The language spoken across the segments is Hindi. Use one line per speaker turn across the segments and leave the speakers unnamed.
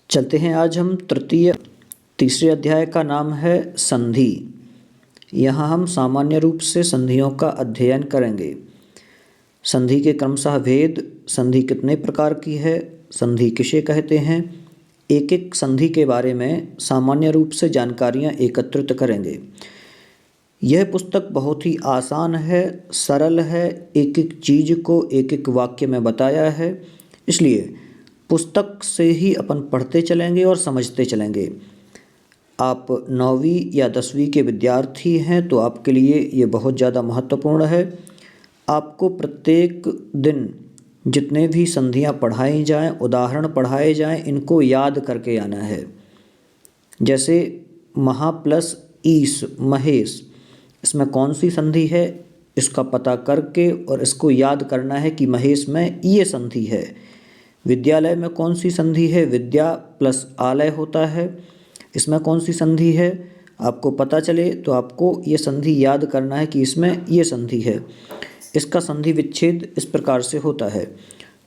चलते हैं। आज हम तीसरे अध्याय का नाम है संधि। यहाँ हम सामान्य रूप से संधियों का अध्ययन करेंगे। संधि के क्रमशः भेद, संधि कितने प्रकार की है, संधि किसे कहते हैं, एक एक संधि के बारे में सामान्य रूप से जानकारियाँ एकत्रित करेंगे। यह पुस्तक बहुत ही आसान है, सरल है, एक एक चीज़ को एक एक वाक्य में बताया है, इसलिए पुस्तक से ही अपन पढ़ते चलेंगे और समझते चलेंगे। आप 9वीं या 10वीं के विद्यार्थी हैं तो आपके लिए ये बहुत ज़्यादा महत्वपूर्ण है। आपको प्रत्येक दिन जितने भी संधियाँ पढ़ाई जाएं, उदाहरण पढ़ाए जाएं, इनको याद करके आना है। जैसे महा प्लस ईस, महेश, इसमें कौन सी संधि है इसका पता करके और इसको याद करना है कि महेश में ये संधि है। विद्यालय में कौन सी संधि है, विद्या प्लस आलय होता है, इसमें कौन सी संधि है आपको पता चले तो आपको ये संधि याद करना है कि इसमें ये संधि है, इसका संधि विच्छेद इस प्रकार से होता है,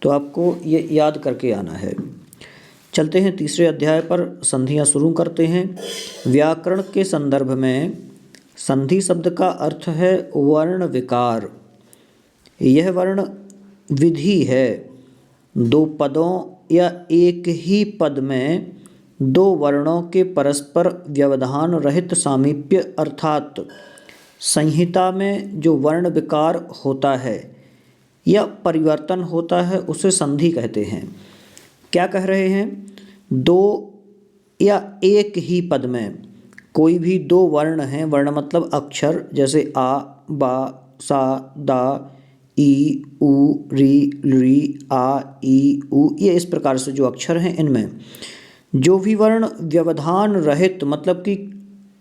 तो आपको ये याद करके आना है। चलते हैं तीसरे अध्याय पर, संधियाँ शुरू करते हैं। व्याकरण के संदर्भ में संधि शब्द का अर्थ है वर्ण विकार। यह वर्ण विधि है, दो पदों या एक ही पद में दो वर्णों के परस्पर व्यवधान रहित सामीप्य अर्थात संहिता में जो वर्ण विकार होता है या परिवर्तन होता है उसे संधि कहते हैं। क्या कह रहे हैं? दो या एक ही पद में कोई भी दो वर्ण हैं, वर्ण मतलब अक्षर, जैसे आ, बा, सा, दा, ई, उ, री, री, आ, ई, उ, ये इस प्रकार से जो अक्षर हैं इनमें जो भी वर्ण व्यवधान रहित मतलब कि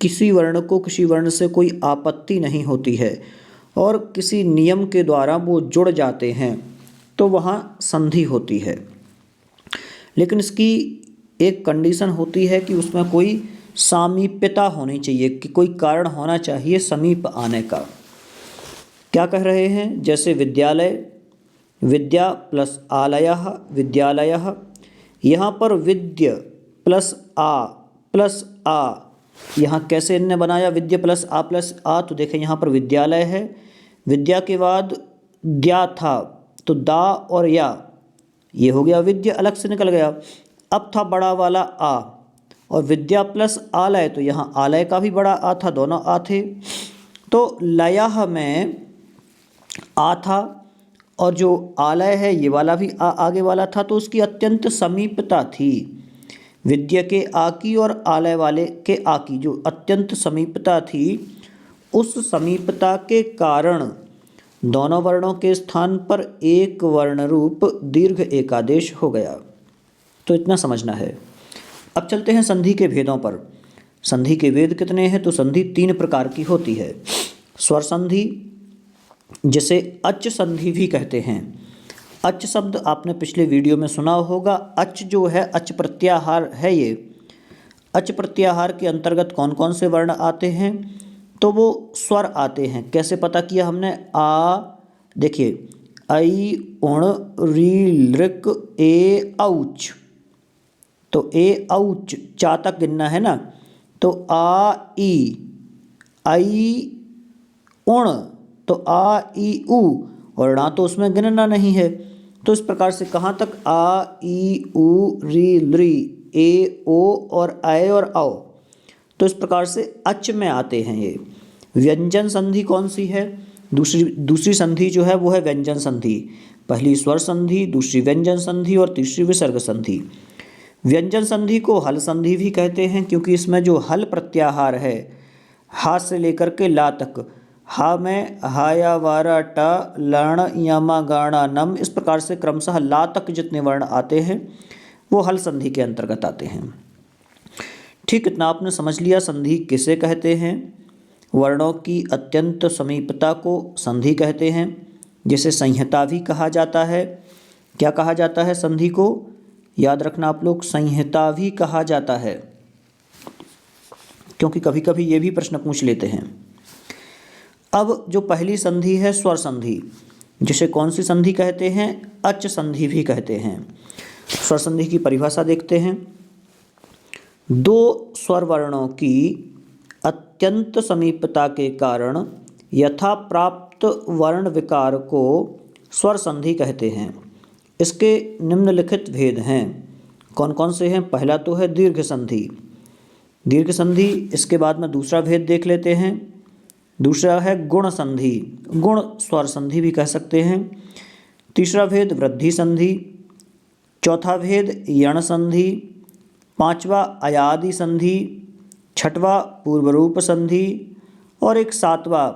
किसी वर्ण को किसी वर्ण से कोई आपत्ति नहीं होती है और किसी नियम के द्वारा वो जुड़ जाते हैं तो वहाँ संधि होती है। लेकिन इसकी एक कंडीशन होती है कि उसमें कोई सामीप्यता होनी चाहिए, कि कोई कारण होना चाहिए समीप आने का। क्या कह रहे हैं? जैसे विद्यालय, विद्या प्लस आलयः, विद्यालयः, यहाँ पर विद्य प्लस आ, यहाँ कैसे इनने बनाया विद्या प्लस आ, तो देखें यहाँ पर विद्यालय है, विद्या के बाद द्या था तो दा और या, ये हो गया विद्या, अलग से निकल गया। अब था बड़ा वाला आ और विद्या प्लस आलय, तो यहाँ आलय का भी बड़ा आ था, दोनों आ थे, तो लयः में आ था और जो आलय है ये वाला भी आ आगे वाला था, तो उसकी अत्यंत समीपता थी। विद्या के आ की और आलय वाले के आ की जो अत्यंत समीपता थी, उस समीपता के कारण दोनों वर्णों के स्थान पर एक वर्ण रूप दीर्घ एकादेश हो गया। तो इतना समझना है। अब चलते हैं संधि के भेदों पर। संधि के भेद कितने हैं? तो संधि 3 प्रकार की होती है। स्वर संधि, जिसे अच संधि भी कहते हैं। अच शब्द आपने पिछले वीडियो में सुना होगा। अच जो है, अच प्रत्याहार है। ये अच प्रत्याहार के अंतर्गत कौन कौन से वर्ण आते हैं? तो वो स्वर आते हैं। कैसे पता किया हमने? आ, देखिए, ऐ, उण, री, लृक, ए, औच, तो ए, औच, चा तक गिनना है ना, तो आ, ई, ऐ, उण, तो आ, ई, उ, और णा तो उसमें गिनना नहीं है। तो इस प्रकार से कहाँ तक? आ, ई, उ, री, लृ, ए, ओ और ऐ और औ, तो इस प्रकार से अच में आते हैं ये। व्यंजन संधि कौन सी है? दूसरी संधि जो है वो है व्यंजन संधि। पहली स्वर संधि, दूसरी व्यंजन संधि और तीसरी विसर्ग संधि। व्यंजन संधि को हल संधि भी कहते हैं क्योंकि इसमें जो हल प्रत्याहार है, हा से लेकर के ला तक, हा में हाया, वारा, टा, लण, यामा, गाणा, नम, इस प्रकार से क्रमशः ला तक जितने वर्ण आते हैं वो हल संधि के अंतर्गत आते हैं। ठीक, इतना आपने समझ लिया संधि किसे कहते हैं। वर्णों की अत्यंत समीपता को संधि कहते हैं, जिसे संहिता भी कहा जाता है। क्या कहा जाता है संधि को? याद रखना आप लोग, संहिता भी कहा जाता है, क्योंकि कभी कभी ये भी प्रश्न पूछ लेते हैं। अब जो पहली संधि है स्वर संधि, जिसे कौन सी संधि कहते हैं? अच संधि भी कहते हैं। स्वर संधि की परिभाषा देखते हैं। दो स्वर वर्णों की अत्यंत समीपता के कारण यथा प्राप्त वर्ण विकार को स्वर संधि कहते हैं। इसके निम्नलिखित भेद हैं। कौन कौन से हैं? पहला तो है दीर्घ संधि। दीर्घ संधि, इसके बाद में दूसरा भेद देख लेते हैं। दूसरा है गुण संधि, गुण स्वर संधि भी कह सकते हैं। तीसरा भेद वृद्धि संधि। चौथा भेद यण संधि। पांचवा अयादि संधि। छठवा पूर्वरूप संधि और एक सातवां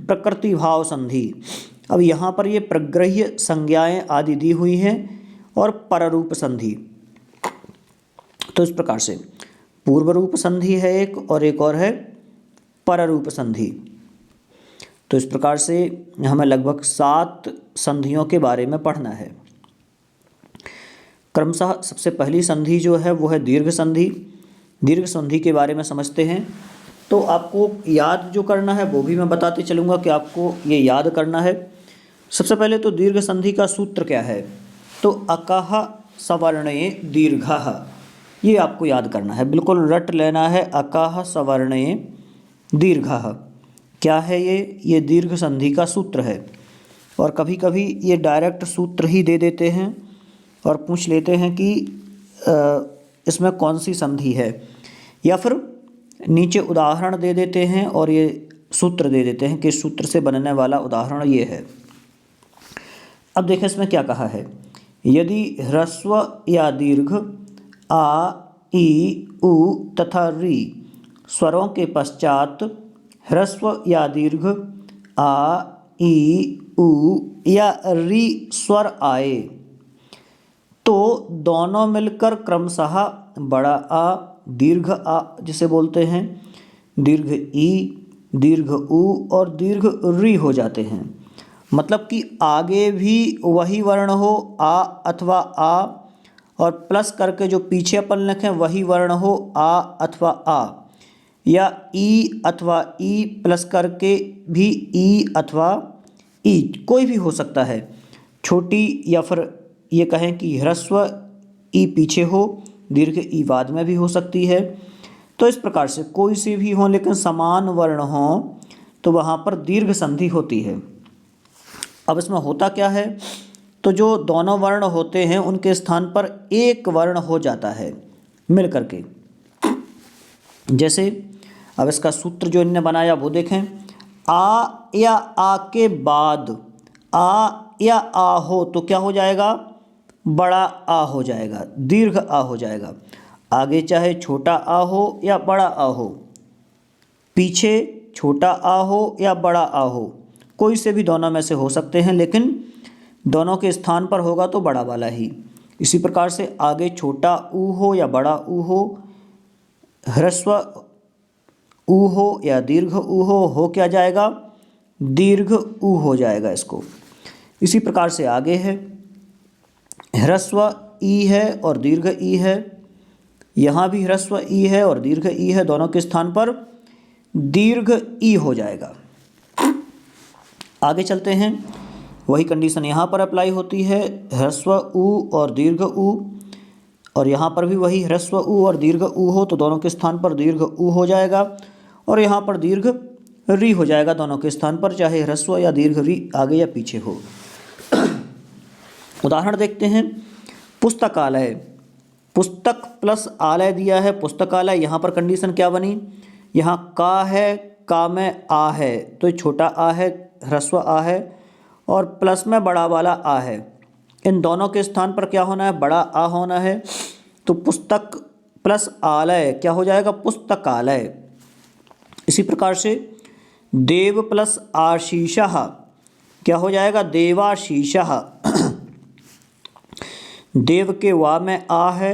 प्रकृति भाव संधि। अब यहाँ पर ये प्रग्रह्य संज्ञाएं आदि दी हुई हैं और पररूप संधि। तो इस प्रकार से पूर्व रूप संधि है एक, और एक और है पररूप संधि। तो इस प्रकार से हमें लगभग 7 संधियों के बारे में पढ़ना है। क्रमशः सबसे पहली संधि जो है वो है दीर्घ संधि। दीर्घ संधि के बारे में समझते हैं। तो आपको याद जो करना है वो भी मैं बताते चलूँगा कि आपको ये याद करना है। सबसे पहले तो दीर्घ संधि का सूत्र क्या है? तो अकः सवर्णे दीर्घः, ये आपको याद करना है, बिल्कुल रट लेना है। अकः सवर्णे दीर्घः क्या है ये दीर्घ संधि का सूत्र है। और कभी कभी ये डायरेक्ट सूत्र ही दे देते हैं और पूछ लेते हैं कि इसमें कौन सी संधि है, या फिर नीचे उदाहरण दे देते हैं और ये सूत्र दे देते हैं कि सूत्र से बनने वाला उदाहरण ये है। अब देखें इसमें क्या कहा है। यदि ह्रस्व या दीर्घ आ, ई, उ तथा री स्वरों के पश्चात ह्रस्व या दीर्घ आ, ई, उ या री स्वर आए तो दोनों मिलकर क्रमशः बड़ा आ, दीर्घ आ जिसे बोलते हैं, दीर्घ ई, दीर्घ उ और दीर्घ री हो जाते हैं। मतलब कि आगे भी वही वर्ण हो आ अथवा आ, और प्लस करके जो पीछे अपन लिखें वही वर्ण हो आ अथवा आ, या ई अथवा ई प्लस करके भी ई अथवा ई, कोई भी हो सकता है। छोटी, या फिर ये कहें कि ह्रस्व ई पीछे हो, दीर्घ ई बाद में भी हो सकती है। तो इस प्रकार से कोई सी भी हो लेकिन समान वर्ण हो तो वहाँ पर दीर्घ संधि होती है। अब इसमें होता क्या है, तो जो दोनों वर्ण होते हैं उनके स्थान पर एक वर्ण हो जाता है मिल करके। जैसे अब इसका सूत्र जो इन्होंने बनाया वो देखें। आ या आ के बाद आ या आ हो तो क्या हो जाएगा? बड़ा आ हो जाएगा, दीर्घ आ हो जाएगा। आगे चाहे छोटा आ हो या बड़ा आ हो, पीछे छोटा आ हो या बड़ा आ हो, कोई से भी दोनों में से हो सकते हैं, लेकिन दोनों के स्थान पर होगा तो बड़ा वाला ही। इसी प्रकार से आगे छोटा ऊ हो या बड़ा ऊ हो, ह्रस्व ऊ हो या दीर्घ ऊ हो क्या जाएगा? दीर्घ ऊ हो जाएगा इसको। इसी प्रकार से आगे है, ह्रस्व ई है और दीर्घ ई है, यहाँ भी ह्रस्व ई है और दीर्घ ई है, दोनों के स्थान पर दीर्घ ई हो जाएगा। आगे चलते हैं, वही कंडीशन यहाँ पर अप्लाई होती है, ह्रस्व ऊ और दीर्घ ऊ, और यहाँ पर भी वही ह्रस्व ऊ और दीर्घ ऊ हो तो दोनों के स्थान पर दीर्घ ऊ हो जाएगा, और यहाँ पर दीर्घ री हो जाएगा दोनों के स्थान पर, चाहे ह्रस्व या दीर्घ री आगे या पीछे हो। उदाहरण देखते हैं। पुस्तकालय, पुस्तक प्लस आलय दिया है, पुस्तकालय। यहाँ पर कंडीशन क्या बनी? यहाँ का है, का में आ है तो छोटा आ है, ह्रस्व आ है, और प्लस में बड़ा वाला आ है। इन दोनों के स्थान पर क्या होना है? बड़ा आ होना है। तो पुस्तक प्लस आलय क्या हो जाएगा? पुस्तकालय। इसी प्रकार से देव प्लस आशीषः क्या हो जाएगा? देवाशीषः। देव के वा में आ है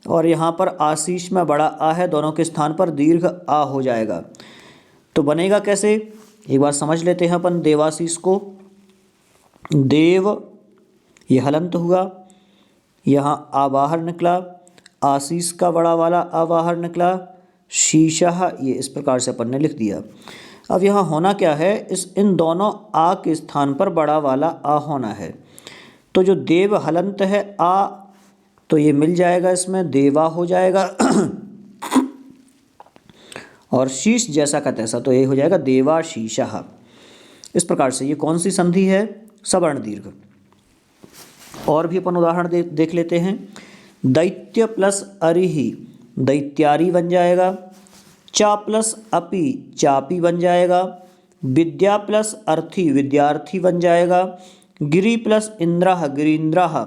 और यहाँ पर आशीष में बड़ा आ है, दोनों के स्थान पर दीर्घ आ हो जाएगा। तो बनेगा कैसे, एक बार समझ लेते हैं अपन। देवाशीष को, देव ये हलंत हुआ, यहाँ आ बाहर निकला, आशीष का बड़ा वाला आ बाहर निकला, शीशः ये इस प्रकार से अपन ने लिख दिया। अब यहाँ होना क्या है, इन दोनों आ के स्थान पर बड़ा वाला आ होना है। तो जो देव हलंत है आ, तो ये मिल जाएगा, इसमें देवा हो जाएगा और शीश जैसा का तैसा, तो ये हो जाएगा देवाशीषः। इस प्रकार से ये कौन सी संधि है? सवर्ण दीर्घ। और भी अपन उदाहरण देख लेते हैं। दैत्य प्लस अरिहि दैत्यारी बन जाएगा। चा प्लस अपि चापी बन जाएगा। विद्या प्लस अर्थी विद्यार्थी बन जाएगा। गिरि प्लस इंद्रः गिरीन्द्रः।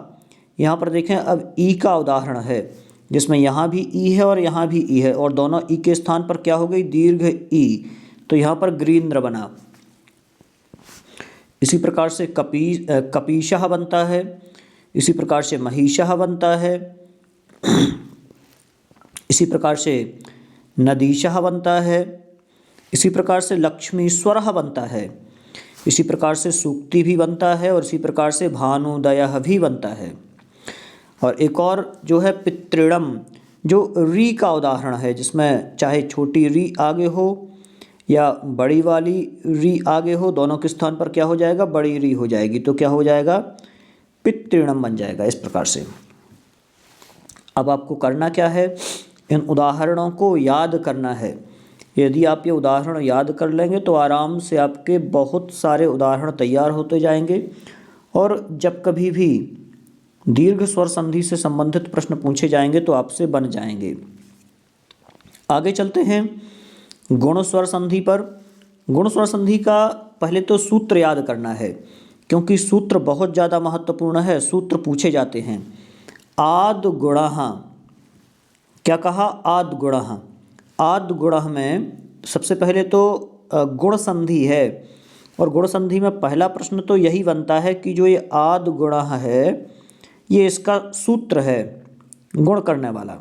यहाँ पर देखें, अब ई का उदाहरण है जिसमें यहाँ भी ई है और यहाँ भी ई है, और दोनों ई के स्थान पर क्या हो गई? दीर्घ ई, तो यहाँ पर गिरीन्द्र बना। इसी प्रकार से कपीशः बनता है। इसी प्रकार से महिषः बनता है। इसी प्रकार से नदीशः बनता है। इसी प्रकार से लक्ष्मीश्वरः बनता है। इसी प्रकार से सूक्ति भी बनता है, और इसी प्रकार से भानुदयः भी बनता है। और एक और जो है पितृणम, जो री का उदाहरण है, जिसमें चाहे छोटी री आगे हो या बड़ी वाली री आगे हो, दोनों के स्थान पर क्या हो जाएगा? बड़ी री हो जाएगी, तो क्या हो जाएगा? पितृणम बन जाएगा। इस प्रकार से अब आपको करना क्या है? इन उदाहरणों को याद करना है। यदि आप ये उदाहरण याद कर लेंगे तो आराम से आपके बहुत सारे उदाहरण तैयार होते जाएंगे, और जब कभी भी दीर्घ स्वर संधि से संबंधित प्रश्न पूछे जाएंगे तो आपसे बन जाएंगे। आगे चलते हैं गुण स्वर संधि पर। गुण स्वर संधि का पहले तो सूत्र याद करना है, क्योंकि सूत्र बहुत ज़्यादा महत्वपूर्ण है। सूत्र पूछे जाते हैं। आद गुणः, क्या कहा? आद गुणः। आद गुणः में सबसे पहले तो गुण संधि है, और गुण संधि में पहला प्रश्न तो यही बनता है कि जो ये आद गुणः है, ये इसका सूत्र है गुण करने वाला।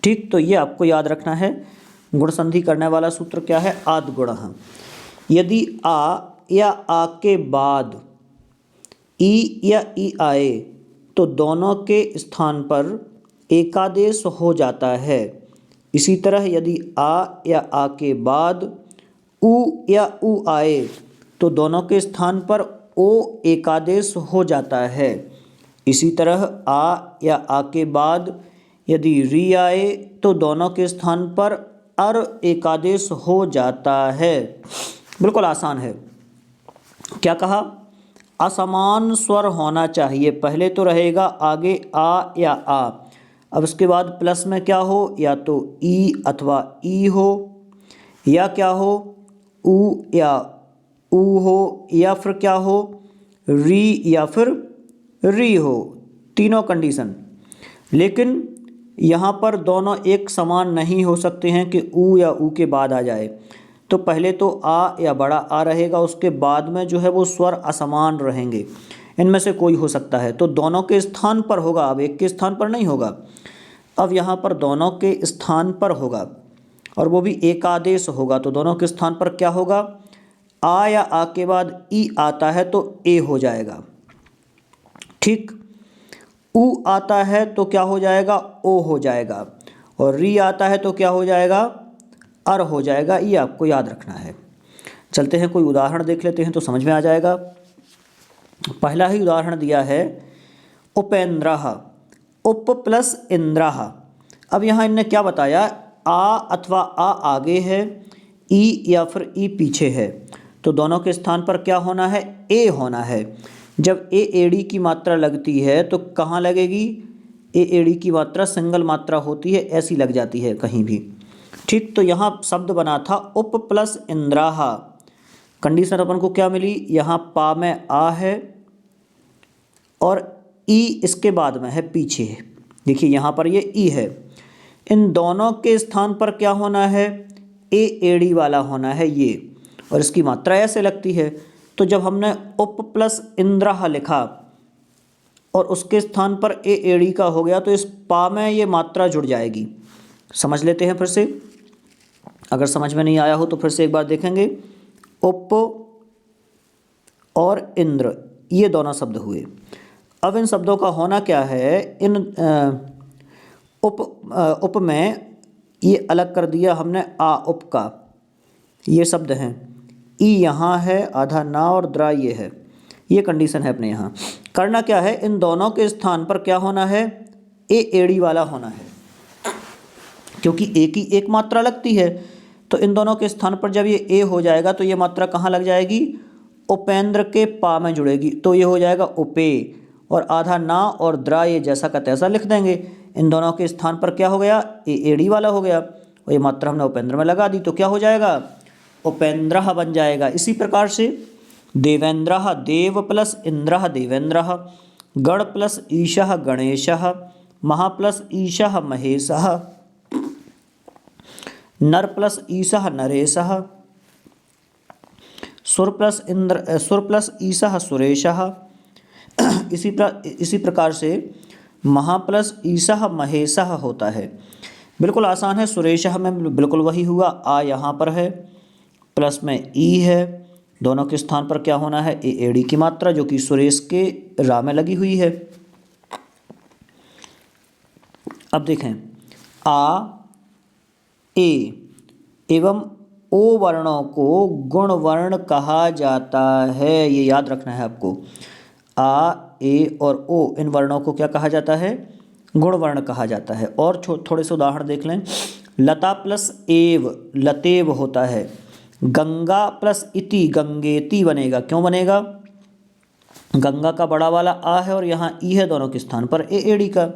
ठीक, तो ये आपको याद रखना है। गुण संधि करने वाला सूत्र क्या है? आद गुणः। यदि आ या आ के बाद ई या ई आए तो दोनों के स्थान पर एकादेश हो जाता है। इसी तरह यदि आ या आ के बाद उ या उ आए तो दोनों के स्थान पर ओ एकादेश हो जाता है। इसी तरह आ या आ के बाद यदि री आए तो दोनों के स्थान पर अर एकादेश हो जाता है। बिल्कुल आसान है। क्या कहा? असमान स्वर होना चाहिए। पहले तो रहेगा आगे आ या आ, अब इसके बाद प्लस में क्या हो? या तो ई अथवा ई हो, या क्या हो? उ या उ हो, या फिर क्या हो? री या फिर री हो। तीनों कंडीशन। लेकिन यहाँ पर दोनों एक समान नहीं हो सकते हैं कि उ या उ के बाद आ जाए। तो पहले तो आ या बड़ा आ रहेगा, उसके बाद में जो है वो स्वर असमान रहेंगे। इनमें से कोई हो सकता है, तो दोनों के स्थान पर होगा। अब एक के स्थान पर नहीं होगा, अब यहाँ पर दोनों के स्थान पर होगा, और वो भी एकादेश होगा। तो दोनों के स्थान पर क्या होगा? आ या आ के बाद ई आता है तो ए हो जाएगा। ठीक, उ आता है तो क्या हो जाएगा? ओ हो जाएगा। और री आता है तो क्या हो जाएगा? अर हो जाएगा। ये आपको याद रखना है। चलते हैं कोई उदाहरण देख लेते हैं तो समझ में आ जाएगा। पहला ही उदाहरण दिया है उपेंद्रः, उप प्लस इंद्रः। अब यहाँ इनने क्या बताया? आ अथवा आ आगे है, ई या फिर ई पीछे है, तो दोनों के स्थान पर क्या होना है? ए होना है। जब ए एड़ी की मात्रा लगती है तो कहाँ लगेगी? ए एड़ी की मात्रा सिंगल मात्रा होती है, ऐसी लग जाती है कहीं भी। ठीक, तो यहाँ शब्द बना था उप प्लस इंद्राह। कंडीशन अपन को क्या मिली? यहाँ पा में आ है और ई इसके बाद में है पीछे। देखिए यहाँ पर ये ई है। इन दोनों के स्थान पर क्या होना है? ए एड़ी वाला होना है ये, और इसकी मात्रा ऐसे लगती है। तो जब हमने उप प्लस इंद्राह लिखा और उसके स्थान पर ए एड़ी का हो गया, तो इस पा में ये मात्रा जुड़ जाएगी। समझ लेते हैं फिर से, अगर समझ में नहीं आया हो तो फिर से एक बार देखेंगे। उप और इंद्र, ये दोनों शब्द हुए। अब इन शब्दों का होना क्या है? इन उप में ये अलग कर दिया हमने आ उप का, ये शब्द हैं। ई यहाँ है, आधा ना और द्रा ये है। ये कंडीशन है अपने यहाँ। करना क्या है, इन दोनों के स्थान पर क्या होना है, ए एड़ी वाला होना है, क्योंकि ए की एक मात्रा लगती है। तो इन दोनों के स्थान पर जब ये ए हो जाएगा तो ये मात्रा कहाँ लग जाएगी, उपेंद्र के पा में जुड़ेगी, तो ये हो जाएगा उपे, और आधा ना और द्रा ये जैसा का तैसा लिख देंगे। इन दोनों के स्थान पर क्या हो गया, ए एड़ी वाला हो गया, और ये मात्रा हमने उपेंद्र में लगा दी, तो क्या हो जाएगा, उपेंद्र बन जाएगा। इसी प्रकार से देवेंद्र, देव प्लस इंद्र देवेंद्र, गण प्लस ईशः गणेशः, महा प्लस ईशः महेशः, नर प्लस ईशः नरेशः, सुर प्लस ईशः सुरेशः। इसी प्रकार से महा प्लस ईशः महेशः होता है। बिल्कुल आसान है, सुरेशः में बिल्कुल वही हुआ, आ यहाँ पर है, प्लस में ई है, दोनों के स्थान पर क्या होना है, ए एड़ी की मात्रा, जो कि सुरेश के रा में लगी हुई है। अब देखें, आ ए एवं ओ वर्णों को गुण वर्ण कहा जाता है, ये याद रखना है आपको। आ, ए और ओ इन वर्णों को क्या कहा जाता है, गुण वर्ण कहा जाता है। और थोड़े से उदाहरण देख लें, लता प्लस एव लतेव होता है, गंगा प्लस इति गंगेति बनेगा, क्यों बनेगा, गंगा का बड़ा वाला आ है और यहाँ ई है, दोनों के स्थान पर ए एड़ी का।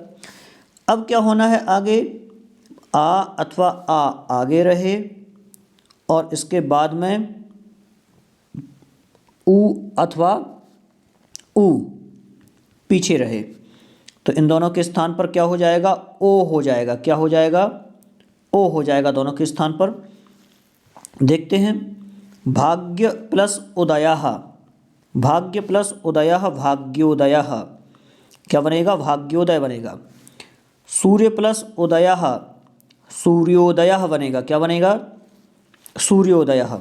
अब क्या होना है आगे, आ अथवा आ आगे रहे और इसके बाद में ऊ अथवा ऊ पीछे रहे, तो इन दोनों के स्थान पर क्या हो जाएगा, ओ हो जाएगा, क्या हो जाएगा, ओ हो जाएगा दोनों के स्थान पर। देखते हैं, भाग्य प्लस उदयः, भाग्य प्लस उदयः भाग्योदयः, क्या बनेगा, भाग्योदय बनेगा। सूर्य प्लस उदयः सूर्योदयः बनेगा, क्या बनेगा, सूर्योदयः।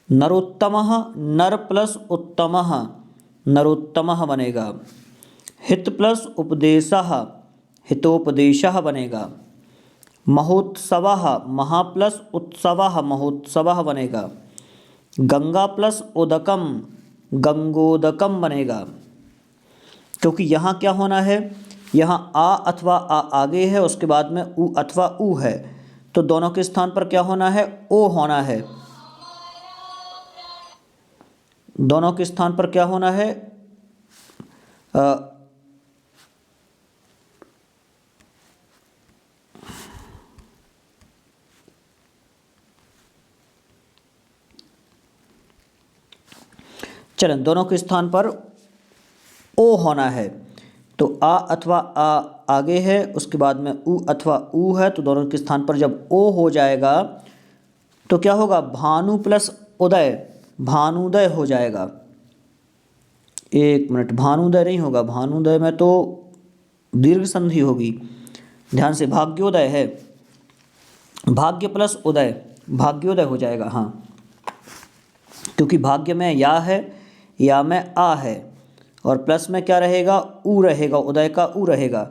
नरोत्तमः नर प्लस उत्तमः नरोत्तमः बनेगा। हित प्लस उपदेशः हितोपदेशः बनेगा। महोत्सवः महा प्लस उत्सवः महोत्सवः बनेगा। गंगा प्लस उदकम गंगोदकम बनेगा, क्योंकि यहाँ क्या होना है, यहाँ आ अथवा आ आगे है, उसके बाद में ऊ अथवा ऊ है, तो दोनों के स्थान पर क्या होना है, ओ होना है, दोनों के स्थान पर क्या होना है, चलें, दोनों के स्थान पर ओ होना है, तो आ अथवा आ आगे है, उसके बाद में ऊ अथवा ऊ है, तो दोनों के स्थान पर जब ओ हो जाएगा तो क्या होगा, भानु प्लस उदय भानुदय हो जाएगा। एक मिनट, भानुदय नहीं होगा, भानुदय में तो दीर्घ संधि होगी, ध्यान से, भाग्योदय है, भाग्य प्लस उदय भाग्योदय हो जाएगा। हाँ, क्योंकि भाग्य में या है, या में आ है, और प्लस में क्या रहेगा, ऊ रहेगा, उदय का ऊ रहेगा,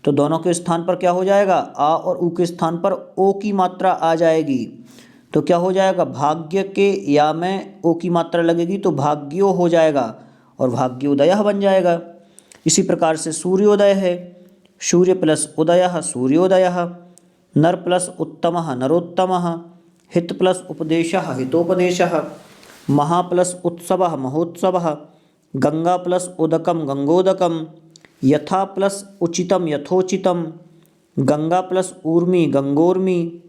तो दोनों के स्थान पर क्या हो जाएगा, आ और ऊ के स्थान पर ओ की मात्रा आ जाएगी, तो क्या हो जाएगा, भाग्य के या में ओ की मात्रा लगेगी तो भाग्यो हो जाएगा और भाग्योदय बन जाएगा। इसी प्रकार से सूर्योदय है, सूर्य प्लस उदयः सूर्योदयः, नर प्लस उत्तमः नरोत्तमः, हित प्लस उपदेशः हितोपदेशः, महा प्लस उत्सवः महोत्सवः, गंगा प्लस उदकम गंगोदकम, यथा प्लस उचितम यथोचितम, गंगा प्लस ऊर्मी गंगोर्मी,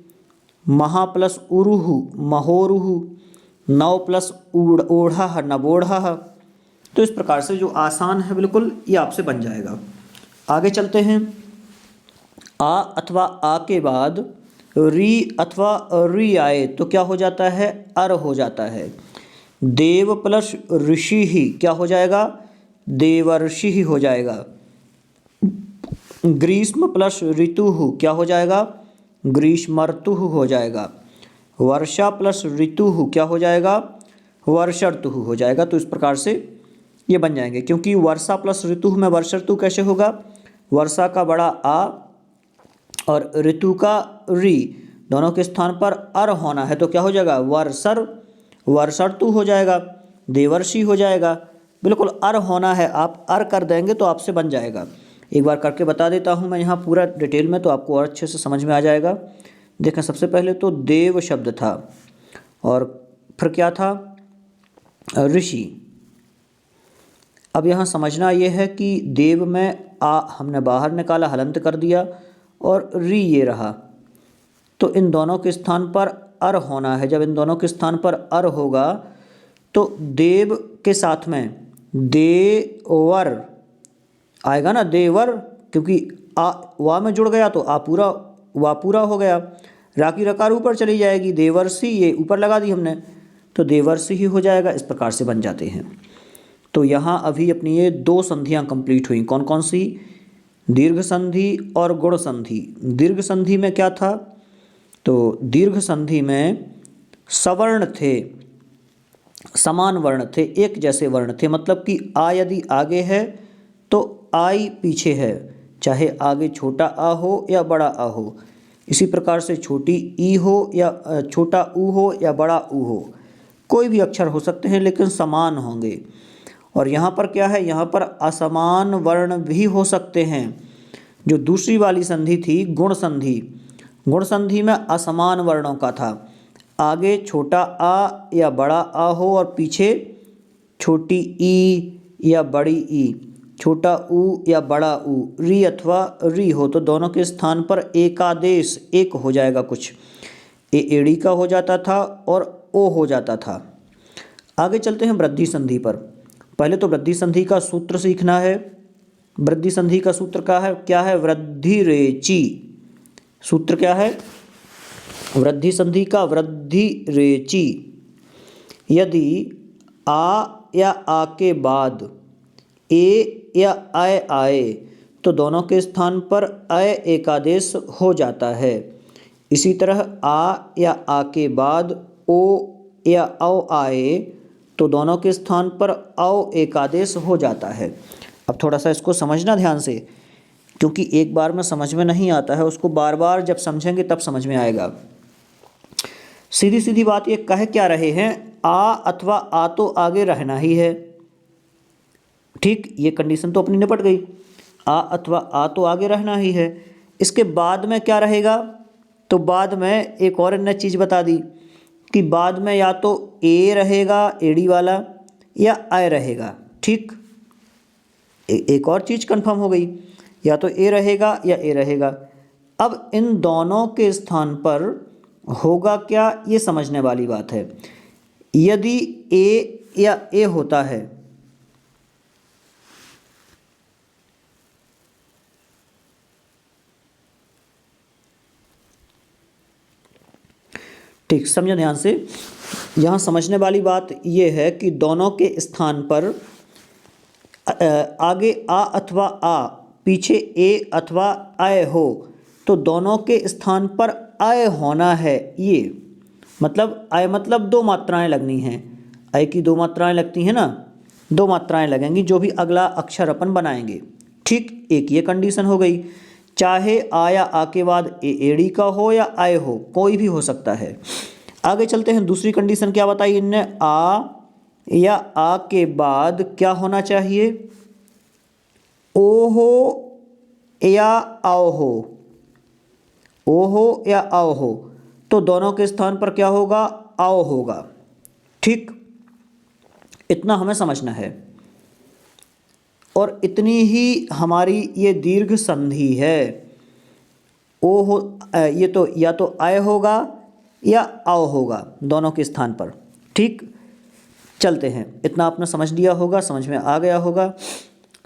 महा प्लस उरुः महोरुः, नव प्लस ओढ़ः नवोढ़ः। तो इस प्रकार से जो आसान है बिल्कुल, ये आपसे बन जाएगा। आगे चलते हैं, आ अथवा आ के बाद री अथवा री आए तो क्या हो जाता है, अर हो जाता है। देव प्लस ऋषि ही क्या हो जाएगा, देवर्षि ही हो जाएगा। ग्रीष्म प्लस ऋतु क्या हो जाएगा, ग्रीष्मर्तु हो जाएगा। वर्षा प्लस ऋतु क्या हो जाएगा, वर्षर्तु हो जाएगा। तो इस प्रकार से ये बन जाएंगे, क्योंकि वर्षा प्लस ऋतु में वर्षर्तु कैसे होगा, वर्षा का बड़ा आ और ऋतु का री, दोनों के स्थान पर अर होना है, तो क्या हो जाएगा, वर्षर वर्षर्तु हो जाएगा, देवर्षि हो जाएगा। बिल्कुल अर होना है, आप अर कर देंगे तो आपसे बन जाएगा। एक बार करके बता देता हूँ मैं यहाँ पूरा डिटेल में, तो आपको और अच्छे से समझ में आ जाएगा। देखें, सबसे पहले तो देव शब्द था, और फिर क्या था, ऋषि। अब यहाँ समझना ये है कि देव में आ हमने बाहर निकाला, हलंत कर दिया, और री ये रहा, तो इन दोनों के स्थान पर अर होना है। जब इन दोनों के स्थान पर अर होगा तो देव के साथ में देवर आएगा ना, देवर, क्योंकि आ वा में जुड़ गया तो आ पूरा वा पूरा हो गया। रा की रकार ऊपर चली जाएगी, देवर्षि ये ऊपर लगा दी हमने, तो देवर्षि ही हो जाएगा। इस प्रकार से बन जाते हैं। तो यहाँ अभी अपनी ये 2 संधियाँ कंप्लीट हुई। कौन कौन सी? दीर्घ संधि और गुण संधि। दीर्घ संधि में क्या था? तो दीर्घ संधि में सवर्ण थे, समान वर्ण थे, एक जैसे वर्ण थे। मतलब कि आ यदि आगे है तो आई पीछे है, चाहे आगे छोटा आ हो या बड़ा आ हो। इसी प्रकार से छोटी ई हो या छोटा ऊ हो या बड़ा ऊ हो, कोई भी अक्षर हो सकते हैं लेकिन समान होंगे। और यहाँ पर क्या है, यहाँ पर असमान वर्ण भी हो सकते हैं। जो दूसरी वाली संधि थी गुण संधि, गुण संधि में असमान वर्णों का था, आगे छोटा आ या बड़ा आ हो और पीछे छोटी ई या बड़ी ई, छोटा ऊ या बड़ा ऊ, री अथवा री हो, तो दोनों के स्थान पर एकादेश एक हो जाएगा। कुछ एड़ी का हो जाता था और ओ हो जाता था। आगे चलते हैं वृद्धि संधि पर। पहले तो वृद्धि संधि का सूत्र सीखना है। वृद्धि संधि का सूत्र क्या है? वृद्धि रेची। सूत्र क्या है वृद्धि संधि का? वृद्धि रेची। यदि आ या आ के बाद ए या अय आए तो दोनों के स्थान पर अय एकादेश हो जाता है। इसी तरह आ या आ के बाद ओ या औ आए तो दोनों के स्थान पर औ एकादेश हो जाता है। अब थोड़ा सा इसको समझना ध्यान से, क्योंकि एक बार में समझ में नहीं आता है, उसको बार बार जब समझेंगे तब समझ में आएगा। सीधी सीधी बात ये कह क्या रहे हैं, आ अथवा आ तो आगे रहना ही है। ठीक, ये कंडीशन तो अपनी निपट गई, आ अथवा आ तो आगे रहना ही है। इसके बाद में क्या रहेगा? तो बाद में एक और अन्य चीज़ बता दी कि बाद में या तो ए रहेगा एड़ी वाला या आय रहेगा। ठीक, एक और चीज़ कंफर्म हो गई, या तो ए रहेगा या ए रहेगा। अब इन दोनों के स्थान पर होगा क्या, ये समझने वाली बात है। यदि ए या ए होता है ठीक, समझो ध्यान से। यहाँ समझने वाली बात यह है कि दोनों के स्थान पर आगे आ अथवा आ, पीछे ए अथवा आय हो, तो दोनों के स्थान पर आय होना है। ये मतलब आय मतलब 2 मात्राएं लगनी हैं। आय की 2 मात्राएं लगती हैं ना, 2 मात्राएं लगेंगी जो भी अगला अक्षर अपन बनाएंगे। ठीक, एक ये कंडीशन हो गई। चाहे आ या आ के बाद एड़ी का हो या आय हो, कोई भी हो सकता है। आगे चलते हैं, दूसरी कंडीशन क्या बताई इनने, आ या आ के बाद क्या होना चाहिए, ओ हो या आओ हो, ओ हो या आओ हो, तो दोनों के स्थान पर क्या होगा, आओ होगा। ठीक, इतना हमें समझना है। और इतनी ही हमारी ये दीर्घ संधि है। ओ हो, ये तो या तो आय होगा या आओ होगा दोनों के स्थान पर। ठीक, चलते हैं, इतना आपने समझ लिया होगा, समझ में आ गया होगा।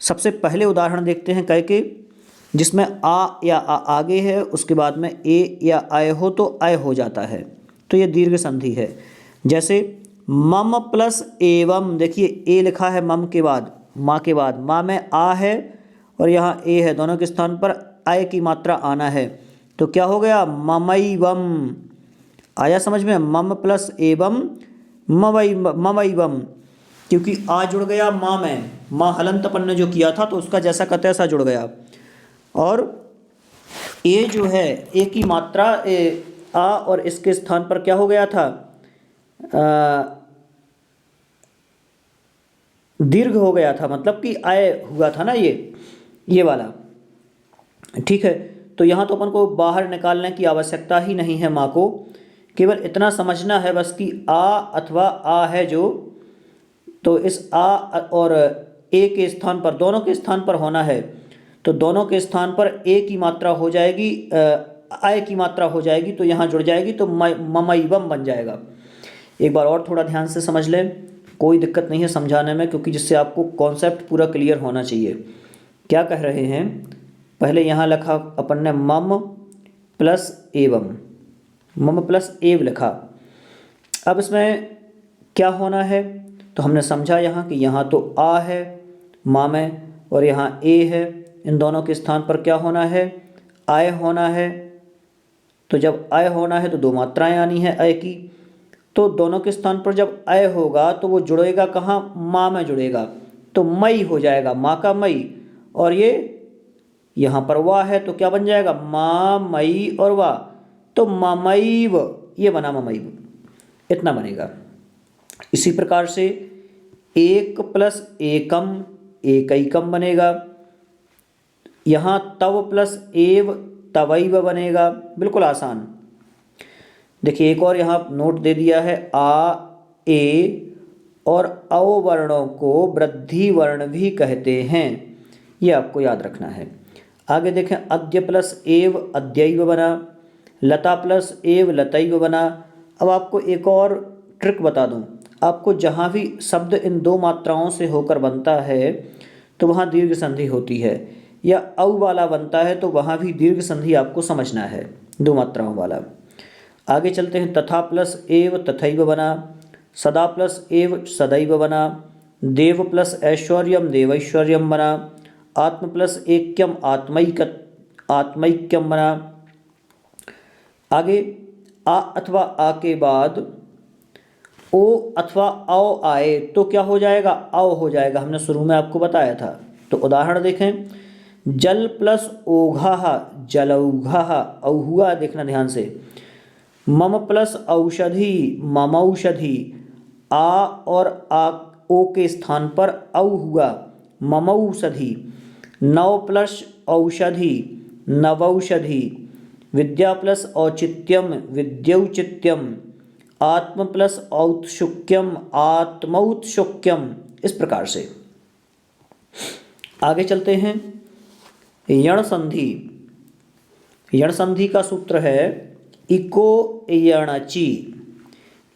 सबसे पहले उदाहरण देखते हैं कह के, जिसमें आ या आ आगे है, उसके बाद में ए या आय हो तो आय हो जाता है, तो ये दीर्घ संधि है। जैसे मम प्लस एवं, देखिए ए लिखा है मम के बाद, माँ के बाद, माँ में आ है और यहाँ ए है, दोनों के स्थान पर आय की मात्रा आना है, तो क्या हो गया, ममैवम। आया समझ में, मम प्लस एवं ममैवम, क्योंकि आ जुड़ गया माँ में, माँ हलंत अपन ने जो किया था तो उसका जैसा का तैसा जुड़ गया। और ए जो है, ए की मात्रा आ और इसके स्थान पर क्या हो गया था, दीर्घ हो गया था, मतलब कि आय हुआ था ना ये वाला। ठीक है, तो यहाँ तो अपन को बाहर निकालने की आवश्यकता ही नहीं है माँ को, केवल इतना समझना है बस कि आ अथवा आ है जो, तो इस आ और ए के स्थान पर, दोनों के स्थान पर होना है, तो दोनों के स्थान पर ए की मात्रा हो जाएगी, आय की मात्रा हो जाएगी, तो यहाँ जुड़ जाएगी, तो ममैवम बन जाएगा। एक बार और थोड़ा ध्यान से समझ लें, कोई दिक्कत नहीं है समझाने में, क्योंकि जिससे आपको कॉन्सेप्ट पूरा क्लियर होना चाहिए। क्या कह रहे हैं, पहले यहाँ लिखा अपन ने मम प्लस एवं, मम प्लस एव लिखा। अब इसमें क्या होना है, तो हमने समझा यहाँ कि यहाँ तो आ है माँ में और यहाँ ए है, इन दोनों के स्थान पर क्या होना है, आय होना है। तो जब आय होना है तो दो मात्राएं आनी है आय की, तो दोनों के स्थान पर जब आय होगा तो वो जुड़ेगा कहाँ, माँ में जुड़ेगा, तो मई हो जाएगा, माँ का मई, और ये यहाँ पर वाह है तो क्या बन जाएगा, माँ मई और वाह, तो ममैव, ये बना ममैव, इतना बनेगा। इसी प्रकार से एक प्लस एकम एकैकम बनेगा, यहाँ तव प्लस एव तवैव बनेगा, बिल्कुल आसान। देखिए एक और यहाँ नोट दे दिया है, आ ए और औ वर्णों को वृद्धि वर्ण भी कहते हैं, ये आपको याद रखना है। आगे देखें, अद्य प्लस एव अद्यैव बना, लता प्लस एव लतैव बना। अब आपको एक और ट्रिक बता दूं, आपको जहाँ भी शब्द इन दो मात्राओं से होकर बनता है तो वहाँ दीर्घ संधि होती है, या औ वाला बनता है तो वहाँ भी दीर्घ संधि आपको समझना है, दो मात्राओं वाला। आगे चलते हैं, तथा प्लस एव तथैव बना, सदा प्लस एव सदैव बना, देव प्लस ऐश्वर्यम देवैश्वर्यम बना, आत्म प्लस ऐक्यम आत्मैक्यम बना। आगे आ अथवा आ के बाद ओ अथवा औ आए तो क्या हो जाएगा, औ हो जाएगा, हमने शुरू में आपको बताया था। तो उदाहरण देखें, जल प्लस ओघा जलौघा, औहुआ देखना ध्यान से, मम प्लस औषधि ममौषधि, आ और आ ओ के स्थान पर औ हुआ ममौषधि, नव प्लस औषधि नवौषधि, विद्या प्लस औचित्यम विद्यौचित्यम, आत्म प्लस औत्सुक्यम आत्मौत्सुक्यम। इस प्रकार से आगे चलते हैं, यण संधि। यण संधि का सूत्र है इको यणचि,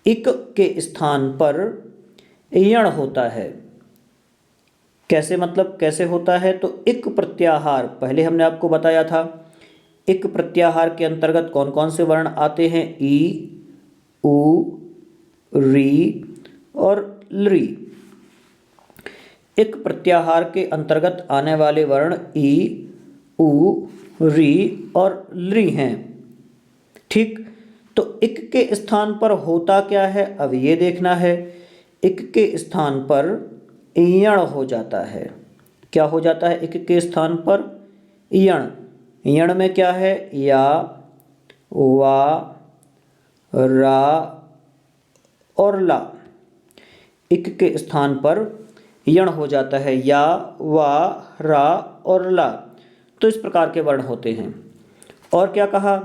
इक के स्थान पर यण होता है। कैसे, मतलब कैसे होता है, तो इक प्रत्याहार पहले हमने आपको बताया था, इक प्रत्याहार के अंतर्गत कौन कौन से वर्ण आते हैं, ई उ री और लृ। इक प्रत्याहार के अंतर्गत आने वाले वर्ण ई उ री और लृ हैं। ठीक, तो इक के स्थान पर होता क्या है, अब ये देखना है। इक के स्थान पर यण हो जाता है। क्या हो जाता है इक के स्थान पर, यण। यण में क्या है, या वा रा और ला, इक के स्थान पर यण हो जाता है, या वा रा और ला। तो इस प्रकार के वर्ण होते हैं। और क्या कहा,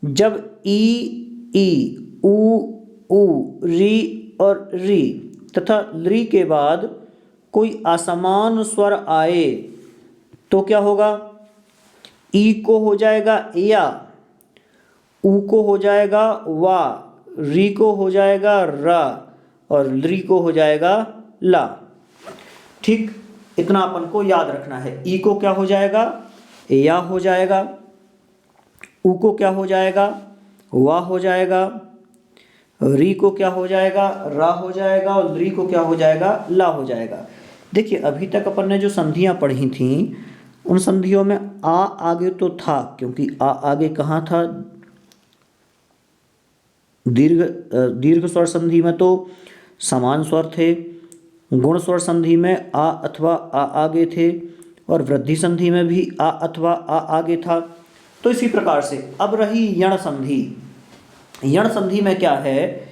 जब ई उ री और री तथा लृ के बाद कोई असमान स्वर आए तो क्या होगा, ई को हो जाएगा या, उ को हो जाएगा वा, री को हो जाएगा रा और लृ को हो जाएगा ला। ठीक, इतना अपन को याद रखना है। ई को क्या हो जाएगा, या हो जाएगा, उ को क्या हो जाएगा, वा हो जाएगा, री को क्या हो जाएगा, रा हो जाएगा, और लृ को क्या हो जाएगा, ला हो जाएगा। देखिए अभी तक अपन ने जो संधियां पढ़ी थीं उन संधियों में आ आगे तो था, क्योंकि आ आगे कहाँ था, दीर्घ स्वर संधि में तो समान स्वर थे, गुण स्वर संधि में आ अथवा आ आगे थे, और वृद्धि संधि में भी आ अथवा आ आगे था। तो इसी प्रकार से अब रही यण संधि। यण संधि में क्या है,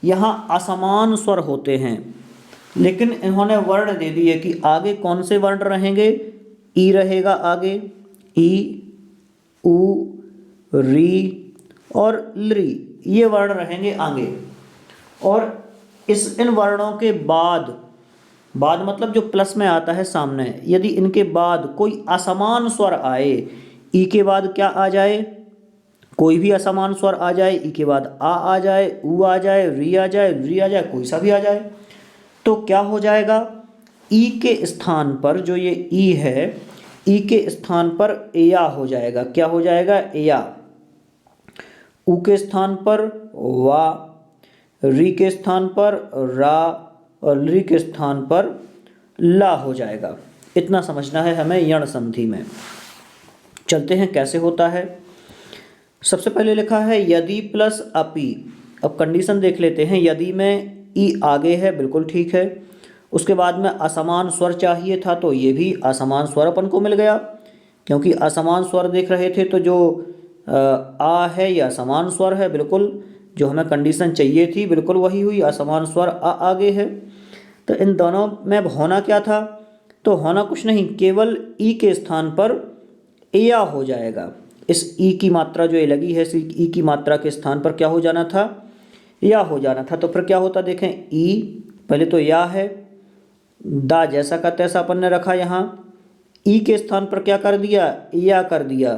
यहाँ असमान स्वर होते हैं। लेकिन इन्होंने वर्ण दे दिए कि आगे कौन से वर्ण रहेंगे। ई रहेगा आगे, ई, उ, री और लृ, ये वर्ण रहेंगे आगे। और इन वर्णों के बाद, बाद मतलब जो प्लस में आता है सामने, यदि इनके बाद कोई असमान स्वर आए, ई के बाद क्या आ जाए, कोई भी असमान स्वर आ जाए, ई के बाद आ जाए, उ आ जाए, री आ जाए, री आ जाए, कोई सा भी आ जाए, तो क्या हो जाएगा, ई के स्थान पर जो ये ई है, ई के स्थान पर या हो जाएगा। क्या हो जाएगा, या। उ के स्थान पर वा, री के स्थान पर रा और लृ के स्थान पर ला हो जाएगा। इतना समझना है हमें यण संधि में। चलते हैं कैसे होता है। सबसे पहले लिखा है यदि प्लस अपि। अब कंडीशन देख लेते हैं। यदि में ई आगे है, बिल्कुल ठीक है। उसके बाद में असमान स्वर चाहिए था, तो ये भी असमान स्वर अपन को मिल गया, क्योंकि असमान स्वर देख रहे थे तो जो आ है यह असमान स्वर है, बिल्कुल जो हमें कंडीशन चाहिए थी बिल्कुल वही हुई, असमान स्वर आ आगे है। तो इन दोनों में होना क्या था, तो होना कुछ नहीं, केवल ई के स्थान पर या हो जाएगा। इस ई की मात्रा जो ये लगी है, इस ई की मात्रा के स्थान पर क्या हो जाना था, या हो जाना था। तो फिर क्या होता, देखें, ई पहले तो या है, दा जैसा का तैसा अपन ने रखा यहाँ, ई के स्थान पर क्या कर दिया, या कर दिया।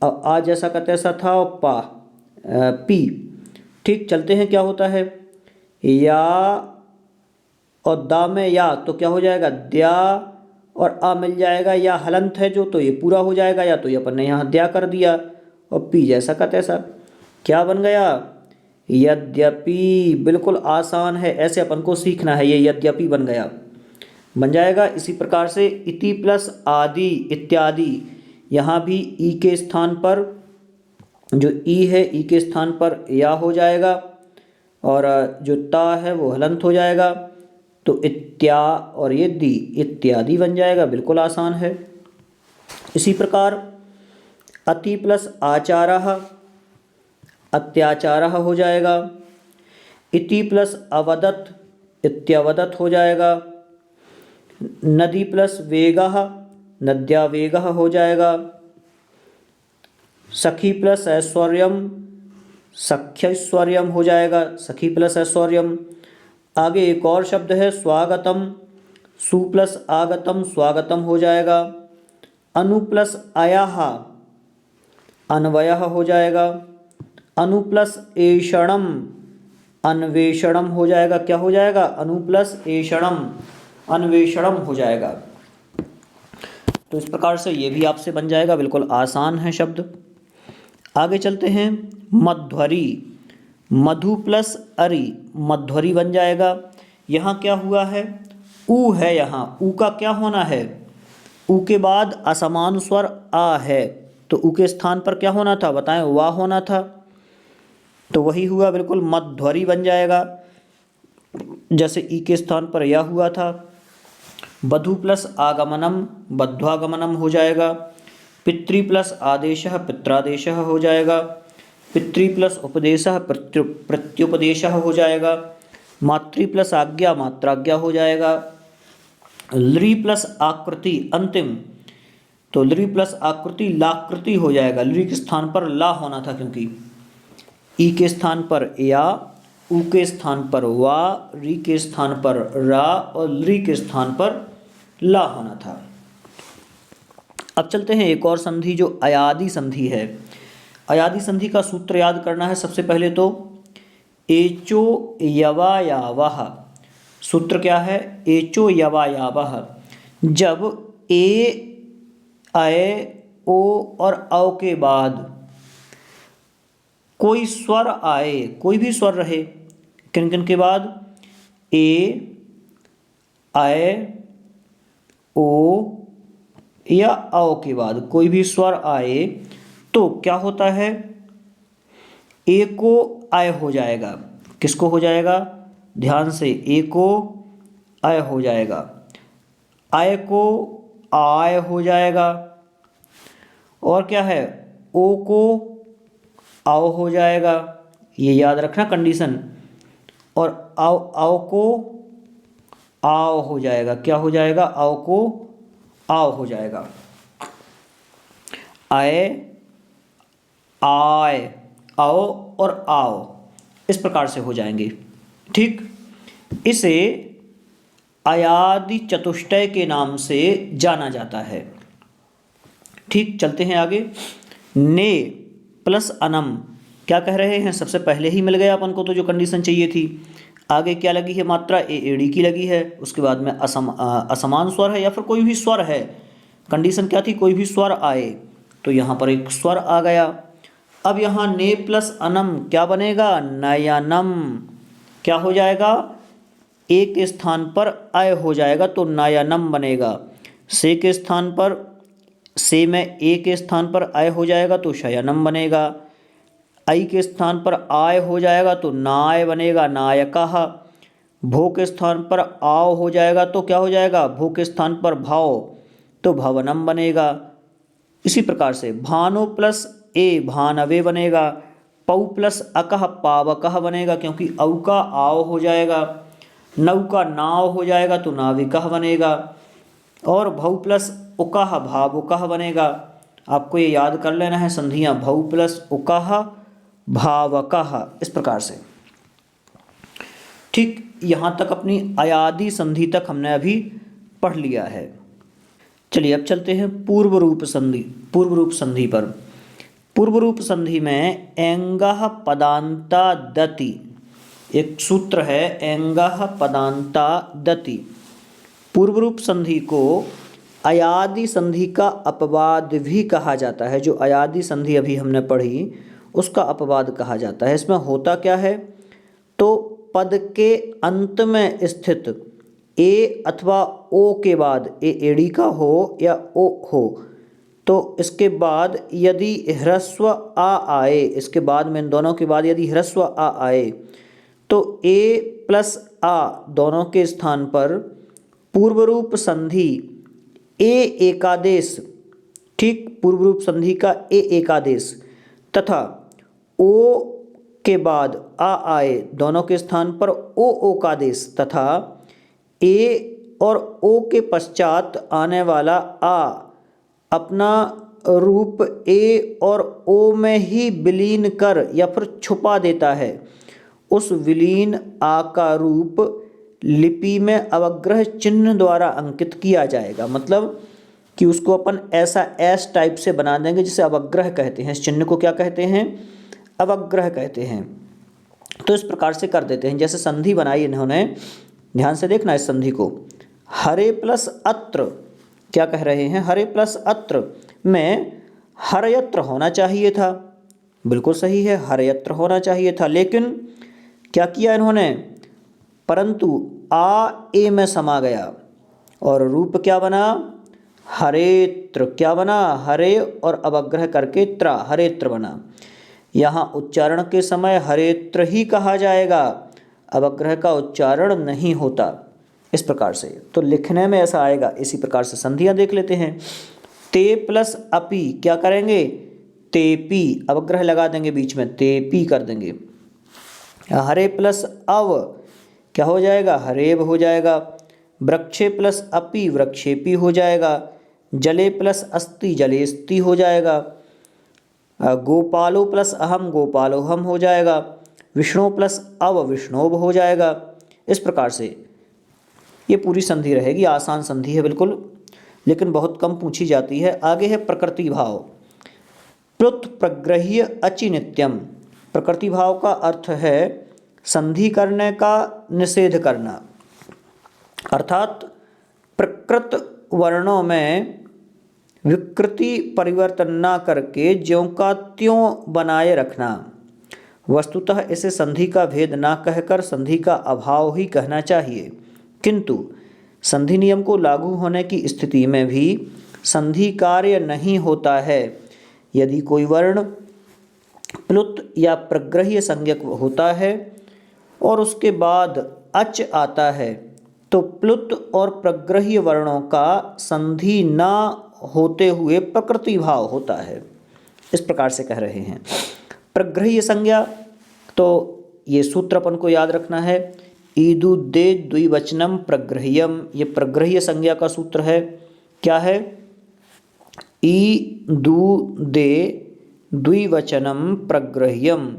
अब आ जैसा का तैसा था और पी। ठीक, चलते हैं क्या होता है, या और दा में या, तो क्या हो जाएगा, द्या और आ मिल जाएगा, या हलंत है जो, तो ये पूरा हो जाएगा, या तो ये अपन ने यहाँ द्या कर दिया, और पी जैसा का तैसा क्या बन गया, यद्यपि। बिल्कुल आसान है, ऐसे अपन को सीखना है, ये यद्यपि बन गया, बन जाएगा। इसी प्रकार से इति प्लस आदि इत्यादि, यहाँ भी ई के स्थान पर जो ई है, ई के स्थान पर या हो जाएगा, और जो ता है वो हलंत हो जाएगा, तो इत्या और ये दी इत्यादि बन जाएगा, बिल्कुल आसान है। इसी प्रकार अति प्लस आचारः अत्याचारः हो जाएगा। इति प्लस अवदत् इत्यवदत् हो जाएगा। नदी प्लस वेगः नद्यावेगः हो जाएगा। सखी प्लस ऐश्वर्यम सख्यैश्वर्यम हो जाएगा, सखी प्लस ऐश्वर्यम। आगे एक और शब्द है स्वागतम, सु प्लस आगतम स्वागतम हो जाएगा। अनु प्लस अयः अन्वयः हो जाएगा। अनु प्लस एषणम अन्वेषणम हो जाएगा। क्या हो जाएगा, अनु प्लस एषणम अन्वेषणम हो जाएगा। तो इस प्रकार से ये भी आपसे बन जाएगा, बिल्कुल आसान है शब्द। आगे चलते हैं, मध्वरी, मधु प्लस अरि मध्वरी बन जाएगा। यहाँ क्या हुआ है, ऊ है, यहाँ ऊ का क्या होना है, ऊ के बाद असमान स्वर आ है, तो ऊ के स्थान पर क्या होना था, बताएं, वाह होना था, तो वही हुआ, बिल्कुल मध्वरी बन जाएगा, जैसे ई के स्थान पर या हुआ था। बधु प्लस आगमनम बध्वागमनम हो जाएगा। पितृ प्लस आदेशः पित्रादेशः हो जाएगा। पितृ प्लस उपदेशः प्रत्युपदेशः हो जाएगा। मातृ प्लस आज्ञा मात्राज्ञा हो जाएगा। लृ प्लस आकृति अंतिम, तो लृ प्लस आकृति लाकृति हो जाएगा। लृ के स्थान पर ला होना था, क्योंकि ई के स्थान पर या, उ के स्थान पर वा, री के स्थान पर रा और लृ के स्थान पर ला होना था। अब चलते हैं एक और संधि जो अयादि संधि है। अयादि संधि का सूत्र याद करना है। सबसे पहले तो एचो यवायावः, सूत्र क्या है, एचो यवायावः। जब ए, अय, ओ और औ के बाद कोई स्वर आए, कोई भी स्वर रहे, किन किन के बाद, ए, अय, ओ या औ के बाद कोई भी स्वर आए, तो क्या होता है, ए को अय हो जाएगा। किसको हो जाएगा, ध्यान से, ए को अय हो जाएगा, अय को आय हो जाएगा, और क्या है, ओ को आओ हो जाएगा, ये याद रखना कंडीशन, और आओ आओ को आओ हो जाएगा। क्या हो जाएगा? आओ को आओ हो जाएगा। आए, आए, आओ और आओ इस प्रकार से हो जाएंगे। ठीक, इसे अयादि चतुष्टय के नाम से जाना जाता है। ठीक, चलते हैं आगे। ने प्लस अनम क्या कह रहे हैं? सबसे पहले ही मिल गया अपन को तो जो कंडीशन चाहिए थी। आगे क्या लगी है? मात्रा ए एड़ी की लगी है। उसके बाद में असमान स्वर है या फिर कोई भी स्वर है। कंडीशन क्या थी? कोई भी स्वर आए। तो यहाँ पर एक स्वर आ गया। अब यहाँ ने प्लस अनम क्या बनेगा? नयनम। क्या हो जाएगा? ए के स्थान पर अय हो जाएगा तो नयनम बनेगा। से के स्थान पर, से में ए के स्थान पर अय हो जाएगा तो शयनम बनेगा। आई के स्थान पर आय हो जाएगा तो नाय बनेगा, नायकः। भो के स्थान पर आव हो जाएगा तो क्या हो जाएगा? भो के स्थान पर भाव तो भवनम बनेगा। इसी प्रकार से भानो प्लस ए भानवे बनेगा। पौ प्लस अकह पावकः बनेगा क्योंकि औ का आव हो जाएगा। नौ का नाव हो जाएगा तो नाविकः बनेगा। और भौ प्लस उकह भावुकः बनेगा। आपको ये याद कर लेना है संधियाँ, भौ प्लस उकह भावकः, इस प्रकार से। ठीक, यहाँ तक अपनी अयादि संधि तक हमने अभी पढ़ लिया है। चलिए अब चलते हैं पूर्व रूप संधि, पूर्व रूप संधि पर। पूर्व रूप संधि में एंगः पदांता दति, एक सूत्र है एंगः पदांता दति। पूर्व रूप संधि को अयादि संधि का अपवाद भी कहा जाता है। जो अयादि संधि अभी हमने पढ़ी उसका अपवाद कहा जाता है। इसमें होता क्या है? तो पद के अंत में स्थित ए अथवा ओ के बाद, ए एड़ी का हो या ओ हो, तो इसके बाद यदि ह्रस्व आ आए, इसके बाद में इन दोनों के बाद यदि ह्रस्व आ आए तो ए प्लस आ दोनों के स्थान पर पूर्व रूप संधि ए एकादेश, ठीक, पूर्व रूप संधि का ए एकादेश तथा ओ के बाद आ आए दोनों के स्थान पर ओ ओकादेश तथा ए और ओ के पश्चात आने वाला आ अपना रूप ए और ओ में ही विलीन कर या फिर छुपा देता है। उस विलीन आ का रूप लिपि में अवग्रह चिन्ह द्वारा अंकित किया जाएगा। मतलब कि उसको अपन ऐसा एस टाइप से बना देंगे जिसे अवग्रह कहते हैं। इस चिन्ह को क्या कहते हैं? अवग्रह कहते हैं। तो इस प्रकार से कर देते हैं। जैसे संधि बनाई इन्होंने, ध्यान से देखना इस संधि को। हरे प्लस अत्र, क्या कह रहे हैं? हरे प्लस अत्र में हरयत्र होना चाहिए था। बिल्कुल सही है, हरयत्र होना चाहिए था। लेकिन क्या किया इन्होंने? परंतु आ ए में समा गया और रूप क्या बना? हरेत्र। क्या बना? हरे और अवग्रह करके त्र, हरेत्र बना। यहाँ उच्चारण के समय हरेत्र ही कहा जाएगा, अवग्रह का उच्चारण नहीं होता। इस प्रकार से तो लिखने में ऐसा आएगा। इसी प्रकार से संधियाँ देख लेते हैं। ते प्लस अपि क्या करेंगे? तेपी, अवग्रह लगा देंगे बीच में, तेपी कर देंगे। हरे प्लस अव क्या हो जाएगा? हरेब हो जाएगा। वृक्षे प्लस अपि वृक्षेपी हो जाएगा। जले प्लस अस्ति जलेस्ति हो जाएगा। गोपालो प्लस अहम गोपालोहम हो जाएगा। विष्णु प्लस अव विष्णोव हो जाएगा। इस प्रकार से ये पूरी संधि रहेगी। आसान संधि है बिल्कुल, लेकिन बहुत कम पूछी जाती है। आगे है प्रकृति भाव। प्लुत प्रग्रह्य अचि नित्यम। प्रकृति भाव का अर्थ है संधि करने का निषेध करना, अर्थात प्रकृत वर्णों में विकृति परिवर्तन ना करके ज्यों का त्यों बनाए रखना। वस्तुतः इसे संधि का भेद ना कहकर संधि का अभाव ही कहना चाहिए, किंतु संधि नियम को लागू होने की स्थिति में भी संधि कार्य नहीं होता है। यदि कोई वर्ण प्लुत या प्रग्रह्य संज्ञक होता है और उसके बाद अच आता है तो प्लुत और प्रग्रह्य वर्णों का संधि ना होते हुए प्रकृति भाव होता है। इस प्रकार से कह रहे हैं। प्रग्रह्य संज्ञा, तो ये सूत्र अपन को याद रखना है। ईदुदे द्विवचनम प्रग्रह्यम, ये प्रग्रह्य संज्ञा का सूत्र है। क्या है? ईदुदे द्विवचनम प्रग्रह्यम,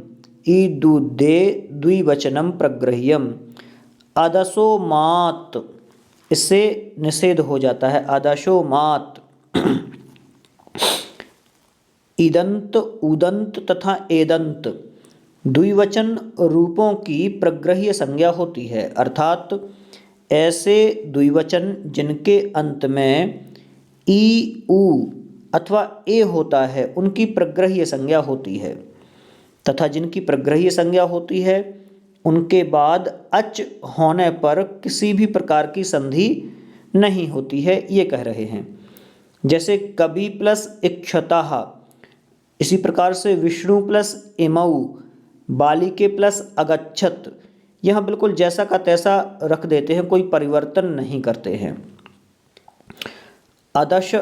ईदुदे द्विवचनम प्रग्रह्यम। आदशो मात, इससे निषेध हो जाता है, आदशो मात। इदंत, उदंत तथा एदंत द्विवचन रूपों की प्रग्रह्य संज्ञा होती है, अर्थात ऐसे द्विवचन जिनके अंत में ई, उ अथवा ए होता है उनकी प्रग्रह्य संज्ञा होती है, तथा जिनकी प्रग्रह्य संज्ञा होती है उनके बाद अच होने पर किसी भी प्रकार की संधि नहीं होती है, ये कह रहे हैं। जैसे कवि प्लस इक्षतः, इसी प्रकार से विष्णु प्लस इमऊ, बालिके प्लस अगच्छत, यह बिल्कुल जैसा का तैसा रख देते हैं, कोई परिवर्तन नहीं करते हैं। अदश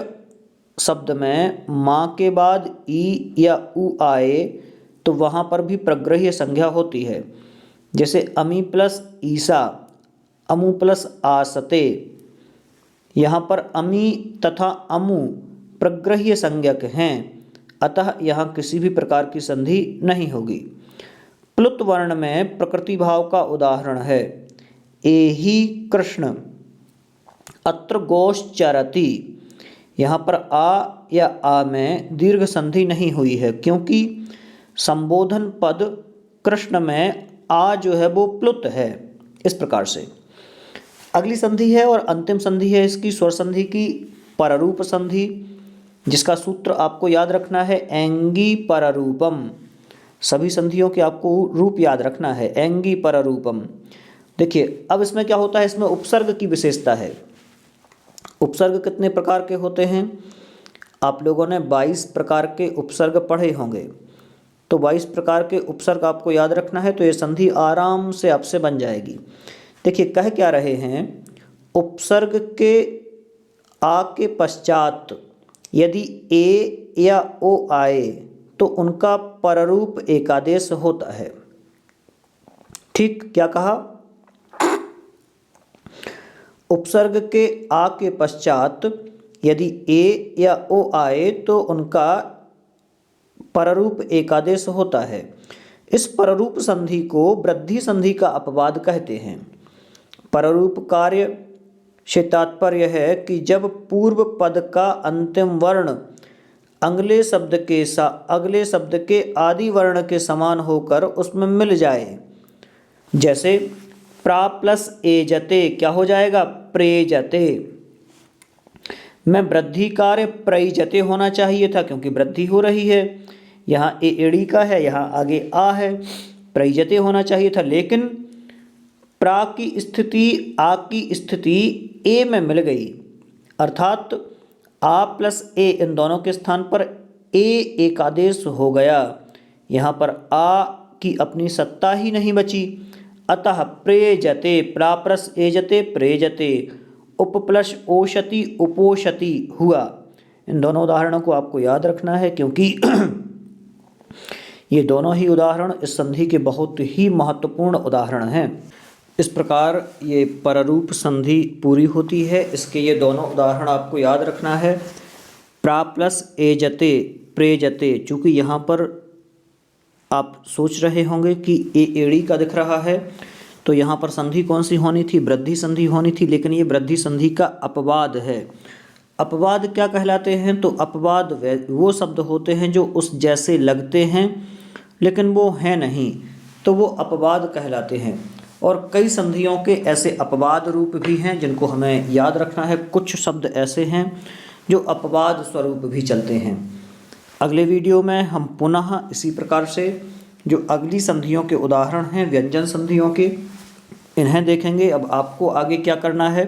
शब्द में माँ के बाद ई या उ आए तो वहाँ पर भी प्रग्रह्य संज्ञा होती है। जैसे अमी प्लस ईसा, अमु प्लस आसते, यहाँ पर अमी तथा अमु प्रग्रह्य संज्ञक हैं, अतः यहाँ किसी भी प्रकार की संधि नहीं होगी। प्लुत वर्ण में प्रकृति भाव का उदाहरण है एहि कृष्ण, अत्र गोश्चरति, यहाँ पर आ या आ में दीर्घ संधि नहीं हुई है, क्योंकि संबोधन पद कृष्ण में आ जो है वो प्लुत है। इस प्रकार से अगली संधि है और अंतिम संधि है इसकी स्वर संधि की, पररूप संधि, जिसका सूत्र आपको याद रखना है एंगी पररूपम। सभी संधियों के आपको रूप याद रखना है, एंगी पररूपम। देखिए अब इसमें क्या होता है, इसमें उपसर्ग की विशेषता है। उपसर्ग कितने प्रकार के होते हैं? आप लोगों ने 22 प्रकार के उपसर्ग पढ़े होंगे, तो 22 प्रकार के उपसर्ग आपको याद रखना है, तो ये संधि आराम से आपसे बन जाएगी। देखिए कह क्या रहे हैं, उपसर्ग के आ के पश्चात यदि ए या ओ आए तो उनका पररूप एकादेश होता है। ठीक, क्या कहा? उपसर्ग के आ के पश्चात यदि ए या ओ आए तो उनका पररूप एकादेश होता है। इस पररूप संधि को वृद्धि संधि का अपवाद कहते हैं। पररूप कार्य से तात्पर्य है कि जब पूर्व पद का अंतिम वर्ण अगले शब्द के आदि वर्ण के समान होकर उसमें मिल जाए। जैसे प्रा प्लस एजते क्या हो जाएगा? प्रेजते। में वृद्धि कार्य प्रैजते होना चाहिए था, क्योंकि वृद्धि हो रही है, यहाँ ए एड़ी का है, यहाँ आगे आ है, प्रैजते होना चाहिए था, लेकिन प्रा की स्थिति आ की स्थिति ए में मिल गई, अर्थात आ प्लस ए इन दोनों के स्थान पर ए एकादेश हो गया। यहाँ पर आ की अपनी सत्ता ही नहीं बची, अतः प्रेजते, प्रा प्लस एजते प्रेजते, उप प्लस ओषति उपोषति हुआ। इन दोनों उदाहरणों को आपको याद रखना है, क्योंकि ये दोनों ही उदाहरण इस संधि के बहुत ही महत्वपूर्ण उदाहरण हैं। इस प्रकार ये पररूप संधि पूरी होती है। इसके ये दोनों उदाहरण आपको याद रखना है। प्रा प्लस एजते प्रेजते, चूँकि यहाँ पर आप सोच रहे होंगे कि ए एड़ी का दिख रहा है, तो यहाँ पर संधि कौन सी होनी थी? वृद्धि संधि होनी थी, लेकिन ये वृद्धि संधि का अपवाद है। अपवाद क्या कहलाते हैं? तो अपवाद वो शब्द होते हैं जो उस जैसे लगते हैं लेकिन वो हैं नहीं, तो वो अपवाद कहलाते हैं। और कई संधियों के ऐसे अपवाद रूप भी हैं जिनको हमें याद रखना है। कुछ शब्द ऐसे हैं जो अपवाद स्वरूप भी चलते हैं। अगले वीडियो में हम पुनः इसी प्रकार से जो अगली संधियों के उदाहरण हैं व्यंजन संधियों के, इन्हें देखेंगे। अब आपको आगे क्या करना है,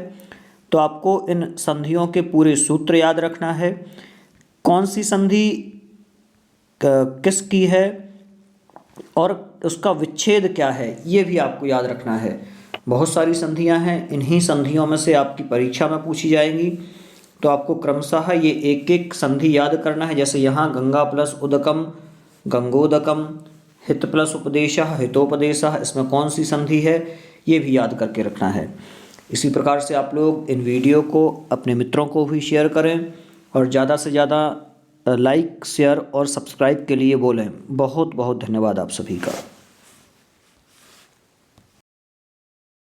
तो आपको इन संधियों के पूरे सूत्र याद रखना है, कौन सी संधि किसकी है और उसका विच्छेद क्या है, ये भी आपको याद रखना है। बहुत सारी संधियां हैं, इन्हीं संधियों में से आपकी परीक्षा में पूछी जाएंगी, तो आपको क्रमशः ये एक एक संधि याद करना है। जैसे यहाँ गंगा प्लस उदकम गंगोदकम, हित प्लस उपदेशः हितोपदेशः, इसमें कौन सी संधि है ये भी याद करके रखना है। इसी प्रकार से आप लोग इन वीडियो को अपने मित्रों को भी शेयर करें और ज़्यादा से ज़्यादा लाइक, शेयर और सब्सक्राइब के लिए बोलें। बहुत बहुत धन्यवाद आप सभी का।